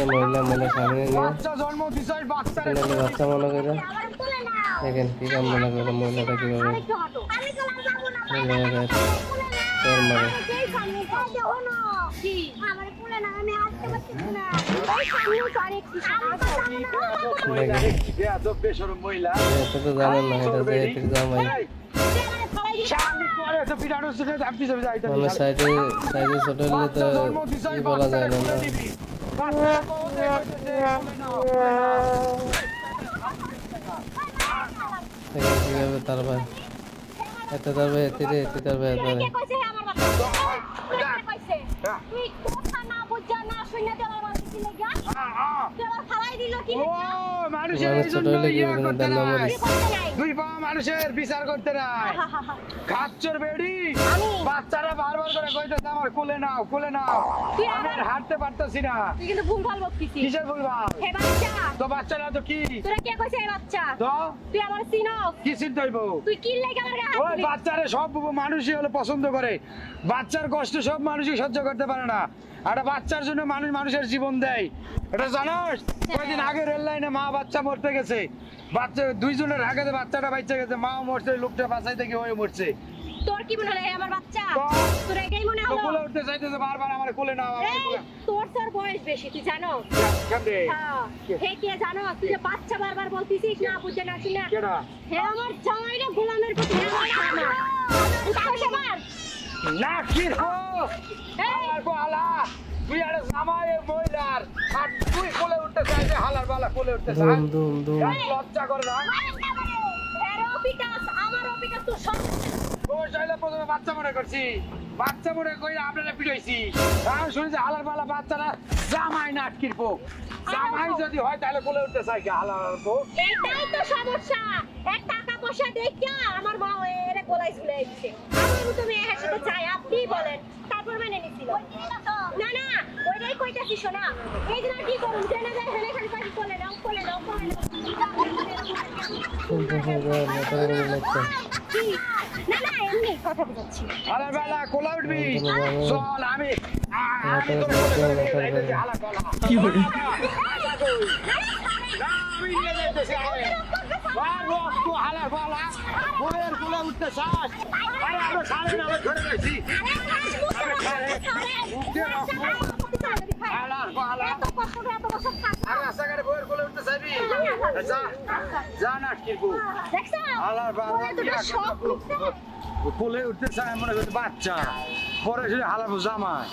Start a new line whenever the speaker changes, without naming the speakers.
মহিলা মহিলা সামনে নিয়ে বাচ্চা মনে করে দেখেন কি কাম মনে করে মহিলাটা কিভাবে তোর মারে এটা তো জানেন না এটা যে জামাই মানে সাইডে সাইডে ছোট হলে তো কি বলা যায় না কিভাবে তার ভাই এতে তার ভাই এতে রে এতে তার ভাই এতে
মানুষের বিচার করতে নাই খাচ্চর বেড়ি বাচ্চারা বারবার করে কইতেছে আমার কোলে নাও আমি আর হাঁটতে পারতেছি না
কিন্তু ভুলভাল বকতিছিস
কিসের ভুলভাল
হে বাচ্চা
তো বাচ্চারা তো কি
তোরা কে কইছে এই বাচ্চা
তো
তুই আমার চিনস
কি চিন্তা হইব
তুই কি লাগা আমার গায়ে
ওই বাচ্চারে সব মানুষই হলো পছন্দ করে বাচ্চার কষ্ট সব মানুষই সহ্য করতে পারে না আর বাচ্চার জন্য মানুষ মানুষের জীবন দেয় এটা জানোস কয়েকদিন আগে রেল লাইনে মা বাচ্চা মরতে গেছে বাচ্চা দুইজনের আগে বাচ্চাটা বাচ্চা গেছে মাও মরছে লোকটা বাঁচাইতে গিয়ে ওই মরছে
তোর কি মনে হয় আমার বাচ্চা তোর এটাই মনে হলো
কোলে উঠতে চাইতেছে বারবার আমার কোলে নাও আমার কোলে
তোর বয়স বেশি তুই জানো
কেমনে
হ্যাঁ হে কে জানো তুই যে বাচ্চা বারবার বলতিছিস না বুঝতে না শুনে
কেডা
হে আমার জামাইরে গোলামের প্রতি আমার
না কি হো আমার বালা তুই আরে জামাই মহিলার আর তুই কোলে উঠতে চাইছে হালার বালা কোলে উঠতে চাই লজ্জা করে না
এর অপিকাস আমার অপিকাস তো সব
ওই চাইলে প্রথমে বাচ্চা মনে করছি বাচ্চা মনে কই আপনারা পিটাইছি আমি শুনি যে হালার বালা বাচ্চারা জামাই না আটকিরবো জামাই যদি হয় তাহলে কোলে উঠতে চাই কি হালার বো
এটাই তো সমস্যা এক টাকা পয়সা দেখিয়া আমার মা এর গলায় ঝুলে দিচ্ছে আমি তো মেয়ে এর সাথে চাই আপনি বলেন তারপর মেনে নিছিল না না ওইটাই কইতাছি শোনা এই দিন কি করুন জেনে যায় হেলে খালি পানি কোলে নাও না না এমনি কথা বুঝাচ্ছি
হালার বালা কোলে উঠবি চল আমি
কি বলি
হালার বালা বইয়ের কোলে উঠতে চাস আরে আমরা সাড়ে না ধরে গেছি হালার বালা আর রাস্তাঘাটে বইয়ের কোলে উঠতে চাইবি যা না আটকিরবো হালার বালা কোলে উঠতে চায় মনে করছে বাচ্চা পরে হালার জামাই